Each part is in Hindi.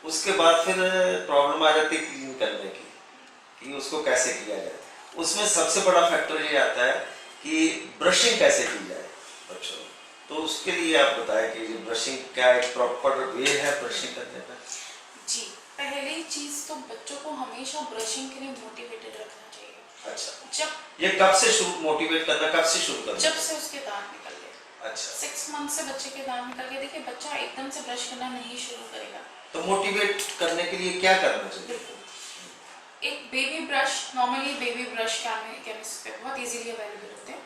उसके बाद फिर प्रॉब्लम आ जाती है क्लीन करने की कि उसको कैसे किया जाए। उसमें सबसे बड़ा फैक्टर ये आता है कि ब्रशिंग कैसे की जाए बच्चों में। तो उसके लिए आप बताएं कि ब्रशिंग क्या एक प्रॉपर वे है ब्रशिंग करने का। जी, पहली चीज तो बच्चों को हमेशा ब्रशिंग के लिए मोटिवेटेड रखना चाहिए। अच्छा, जब ये कब से शुरू मोटिवेट करना, कब से शुरू करना? जब से उसके दांत निकल गए। अच्छा, 6 मंथ से बच्चे के दांत निकल गए। देखिए, बच्चा एकदम से ब्रश करना नहीं शुरू करेगा। तो मोटिवेट करने के लिए क्या करना चाहिए? बिल्कुल, एक baby brush, normally baby brush chemist पे बहुत इजीली अवेलेबल होते हैं।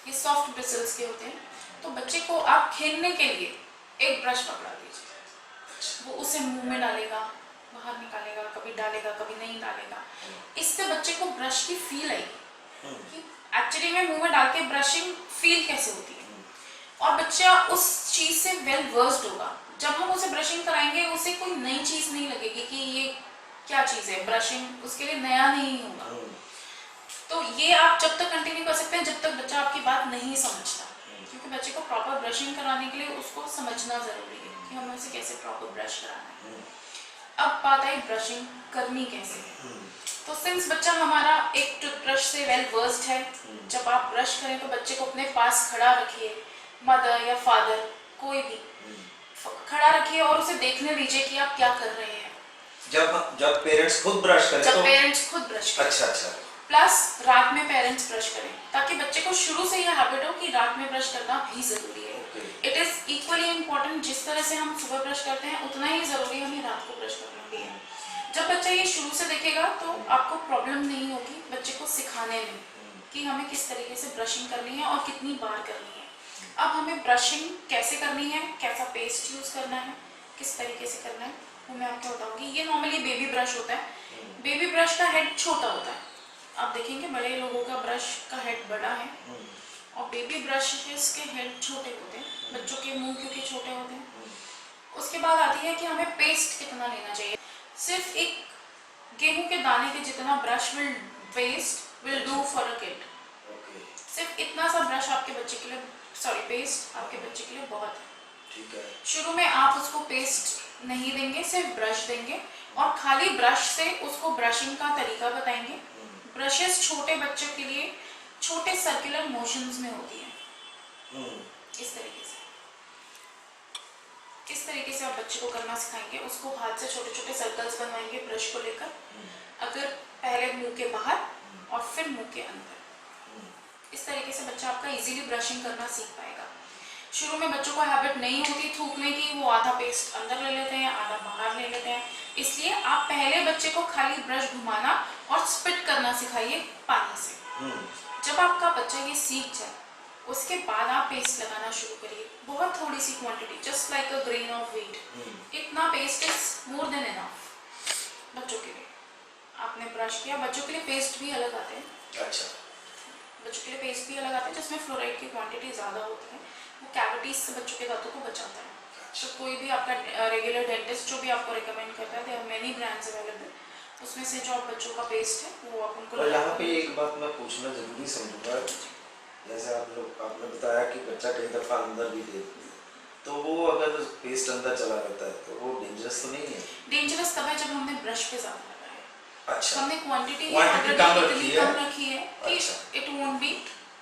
ये सॉफ्ट ब्रिसल्स के होते हैं। तो बच्चे को आप खेलने के लिए एक ब्रश पकड़ा दीजिए, वो उसे मुंह में डालेगा, बाहर निकालेगा, कभी डालेगा कभी नहीं डालेगा। इससे बच्चे को ब्रश की फील आएगी कि एक्चुअली में मुंह में डाल के ब्रशिंग फील कैसे होती है, और बच्चा उस चीज से वेल वर्स्ड होगा। जब हम उसे ब्रशिंग कराएंगे, उसे कोई नई चीज नहीं लगेगी कि ये क्या चीज है। ब्रशिंग उसके लिए नया नहीं होगा। तो ये आप जब तक कंटिन्यू कर सकते हैं जब तक बच्चा आपकी बात नहीं समझता, क्योंकि बच्चे को प्रॉपर ब्रशिंग कराने के लिए उसको समझना जरूरी है कि हमें उसे कैसे प्रॉपर ब्रश कराना है। अब बात आई ब्रशिंग करनी कैसे। तो सिंस बच्चा हमारा एक टूथब्रश से वेल वर्स्ड है, जब आप ब्रश करें तो बच्चे को अपने पास खड़ा रखिए, मदर या फादर कोई भी खड़ा रखिए और उसे देखने दीजिए कि आप क्या कर रहे हैं। जब पेरेंट्स खुद ब्रश करें, जब पेरेंट्स खुद ब्रश करें। अच्छा। प्लस रात में पेरेंट्स ब्रश करें, ताकि बच्चे को शुरू से यह हैबिट हो कि रात में ब्रश करना भी जरूरी है। इट इज इक्वली इम्पोर्टेंट, जिस तरह से हम सुबह ब्रश करते हैं उतना ही जरूरी हमें रात को ब्रश करना भी है। जब बच्चा ये शुरू से देखेगा तो आपको प्रॉब्लम नहीं होगी बच्चे को सिखाने में कि हमें किस तरीके से ब्रशिंग करनी है और कितनी बार करनी है। अब हमें ब्रशिंग कैसे करनी है, कैसा पेस्ट यूज करना है, किस तरीके से करना है, वो मैं आपको बताऊंगी। ये नॉर्मली बेबी ब्रश होता है। बेबी ब्रश का हेड छोटा होता है। आप देखेंगे बड़े लोगों का ब्रश का हेड बड़ा है और बेबी ब्रश के हेड छोटे होते हैं, बच्चों के मुंह क्योंकि छोटे होते हैं। उसके बाद आती है कि हमें पेस्ट कितना लेना चाहिए। सिर्फ एक गेहूं के दाने के जितना brush will do for a kid. सिर्फ इतना सा ब्रश आपके बच्चे के लिए, पेस्ट आपके बच्चे के लिए बहुत है। ठीक है। शुरू में आप उसको पेस्ट नहीं देंगे, सिर्फ ब्रश देंगे और खाली ब्रश से उसको ब्रशिंग का तरीका बताएंगे। ब्रशेस छोटे बच्चों के लिए छोटे सर्कुलर मोशंस में होती है। इस तरीके से आप बच्चे को करना सिखाएंगे। उसको हाथ से छोटे छोटे सर्कल्स बनवाएंगे ब्रश को लेकर, अगर पहले मुंह के बाहर और फिर मुंह के अंदर। इस तरीके से बच्चा आपका इजीली ब्रशिंग करना सीख पाएगा। शुरू में बच्चों को हैबिट नहीं होती थूकने की, वो आधा पेस्ट अंदर ले लेते हैं आधा बाहर ले लेते हैं। इसलिए आप पहले बच्चे को खाली ब्रश घुमाना और स्पिट करना सिखाइए पानी से। जब आपका बच्चा ये सीख जाए उसके बाद आप पेस्ट लगाना शुरू करिए। बहुत थोड़ी सी quantity, just like a grain of wheat. इतना paste is more than enough बच्चों के लिए। आपने ब्रश किया, बच्चों के लिए पेस्ट भी अलग आते हैं। अच्छा, बच्चों के लिए पेस्ट भी अलग आते हैं जिसमें फ्लोराइड की क्वांटिटी ज़्यादा होती है। वो कैविटीज से बच्चों के दांतों को बचाता है। तो कोई भी आपका रेगुलर डेंटिस्ट जो भी आपको रिकमेंड करता है, there are many brands available, उसमें से जो आप बच्चों का पेस्ट है वो आप उनको। और यहाँ पे एक बात मैं पूछना जरूरी समझूंगा, जैसे आपने बताया कि बच्चा कई दफा अंदर भी दे, तो वो अगर पेस्ट अंदर चला जाता है तो वो डेंजरस तो नहीं है? डेंजरस तब है जब हमने ब्रश पे ज्यादा लगाया है। अच्छा, हमने क्वांटिटी कम रखी है कि इट वोंट बी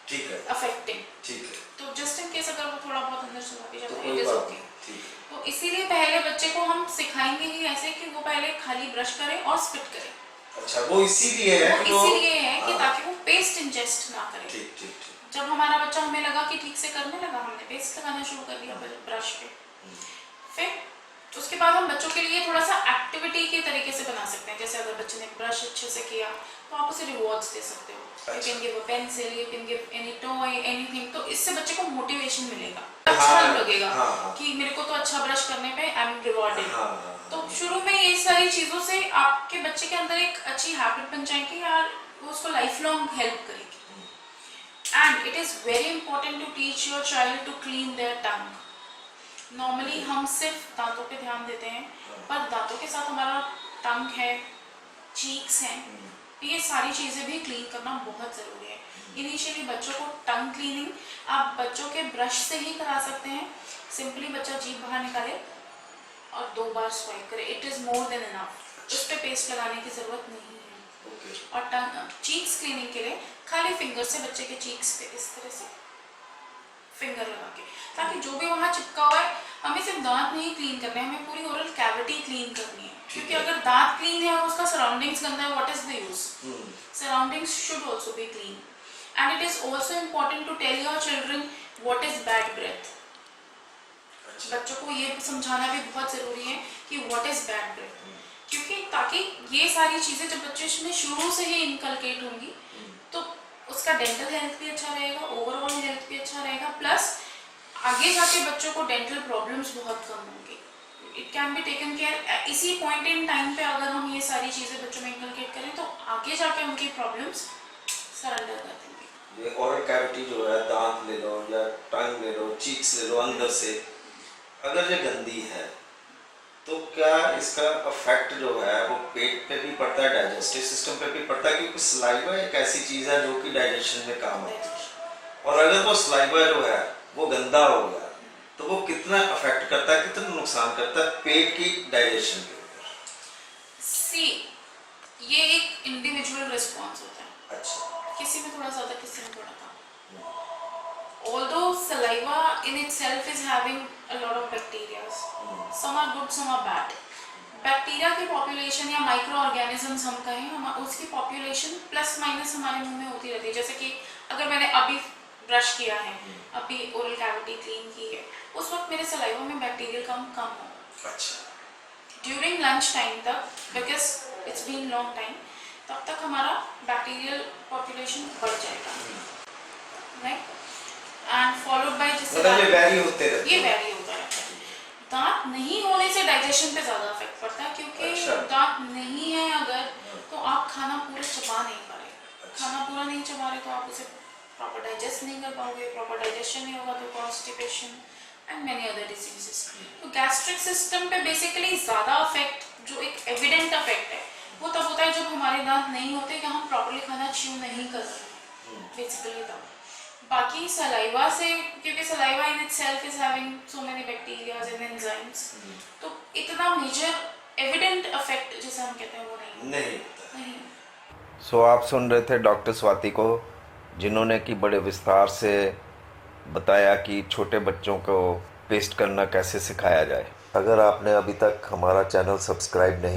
ठीक है अफेक्टिंग। ठीक है। तो जस्ट इन केस अगर वो थोड़ा बहुत अंदर चला भी जाता तो है, इट इज ओके। तो इसीलिए पहले बच्चे को हम सिखाएंगे ही ऐसे कि वो पहले खाली ब्रश करे और स्पिट करे। अच्छा, वो इसीलिए है कि ताकि वो पेस्ट इंजेस्ट ना करे। ठीक ठीक ठीक। जब हमारा बच्चा हमें लगा कि ठीक से करने लगा, हमने पेस्ट लगाना शुरू कर दिया ब्रश पे। फिर उसके बाद हम बच्चों के लिए थोड़ा सा एक्टिविटी के तरीके से बना सकते हैं। जैसे अगर बच्चे ने ब्रश अच्छे से किया तो आप उसे रिवॉर्ड्स दे सकते हो। You can give a pencil, you can give any toy, anything. तो इससे बच्चे को मोटिवेशन मिलेगा, अच्छा लगेगा कि मेरे को तो अच्छा ब्रश करने पे आई एम रिवॉर्डेड। तो शुरू में ये सारी चीजों से आपके बच्चे के अंदर एक अच्छी हैबिट बन जाएगी यार, वो उसको लाइफ लॉन्ग हेल्प करेगी। And it is very important to teach your child to clean their tongue. Normally हम सिर्फ दांतों पे ध्यान देते हैं, पर दांतों के साथ हमारा टंग है, चीक्स हैं, ये सारी चीजें भी क्लीन करना बहुत जरूरी है। इनिशियली बच्चों को टंग क्लीनिंग आप बच्चों के ब्रश से ही करा सकते हैं। सिंपली बच्चा जीभ बाहर निकाले और 2 बार स्वाइप करें, it is more than enough. उस पर पेस्ट लगाने की ज़रूरत नहीं है। ओके। और टंग चीक्स क्लीनिंग के लिए खाली फिंगर से बच्चे के चीक्स पे इस तरह से फिंगर लगा के, ताकि जो भी वहाँ चिपका हुआ है, हमें सिर्फ दांत नहीं क्लीन करने हैं, हमें पूरी ओरल कैविटी क्लीन करनी है। क्योंकि अगर दांत क्लीन है और उसका सराउंडिंग्स गंदा है, what is the use? Surroundings should also be clean. And it is also important to tell your children what is bad breath. बच्चों को ये समझाना भी बहुत जरूरी है कि व्हाट इज बैड ब्रेथ, क्योंकि ताकि ये सारी चीजें जब बच्चे में शुरू से ही इनकलकेट होंगी तो उसका डेंटल हेल्थ भी अच्छा रहेगा, ओवरऑल हेल्थ भी अच्छा रहेगा, प्लस आगे जाके बच्चों को डेंटल प्रॉब्लम्स बहुत कम होंगी। It can be taken care इसी पॉइंट इन टाइम पे। अगर हम ये सारी चीजें बच्चों में इनकलकेट करें तो आगे जाके उनकी प्रॉब्लम्स सरेंडर कर देंगे। ये ओरल कैविटी जो है, दांत ले लो या टंग ले लो, चीक्स ले लो, अंदर से अगर ये गंदी है तो क्या इसका इफेक्ट जो है वो पेट पे भी पड़ता है, डाइजेस्टिव सिस्टम पे भी पड़ता है? क्योंकि सलाइवा एक ऐसी चीज़ है जो कि डाइजेशन में काम आती है, और अगर वो सलाइवा जो है वो गंदा हो गया तो वो कितना अफेक्ट करता है, कितना नुकसान करता है पेट की डाइजेशन के ऊपर? सी, ये एक इंडिविजुअल रिस्पॉन्स होता है। अच्छा। किसी में थोड़ा ज़्यादा, किसी में थोड़ा कम। Although saliva in itself is having a lot of bacteria, some are good, some are bad. Bacteria की पॉपुलेशन या माइक्रो ऑर्गेनिजम्स हम कहें, हम उसकी पॉपुलेशन प्लस माइनस हमारे मुंह में होती रहती है। जैसे कि अगर मैंने अभी ब्रश किया है, अभी ओरल कैविटी क्लीन की है, उस वक्त मेरे सलाइवा में बैक्टीरियल काउंट कम हो। अच्छा। ड्यूरिंग लंच टाइम तक, because it's been long time, तब तक हमारा बैक्टीरियल पॉपुलेशन बढ़ जाएगा, राइट? एंड फॉलोड बाय जिससे ये वैरी होते रहते हैं। ये वैरी होता रहता है। दांत नहीं होने से डाइजेशन पे ज़्यादा इफेक्ट पड़ता है, क्योंकि अच्छा। दांत नहीं है अगर, तो आप खाना पूरा चबा नहीं पा रहे। अच्छा। खाना पूरा नहीं चबा रहे तो आप उसे प्रॉपर डाइजेस्ट नहीं कर पाओगे, प्रॉपर डाइजेशन नहीं होगा तो constipation and many other diseases. तो गैस्ट्रिक सिस्टम पे बेसिकली ज़्यादा इफेक्ट, जो एक एविडेंट इफेक्ट है, वो तब होता है जब हमारे दांत नहीं होते, कि हम प्रॉपरली खाना च्यू नहीं कर रहे, बेसिकली तब। बाकी सलाइवा से, क्योंकि saliva in itself is having so many bacterias and enzymes, तो इतना मेजर एविडेंट इफेक्ट जिसे हम कहते हैं वो नहीं होता। नहीं। सो आप सुन रहे थे डॉक्टर स्वाति को, जिन्होंने कि बड़े विस्तार से बताया कि छोटे बच्चों को पेस्ट करना कैसे सिखाया जाए। अगर आपने अभी तक हमारा चैनल सब्सक्राइब नहीं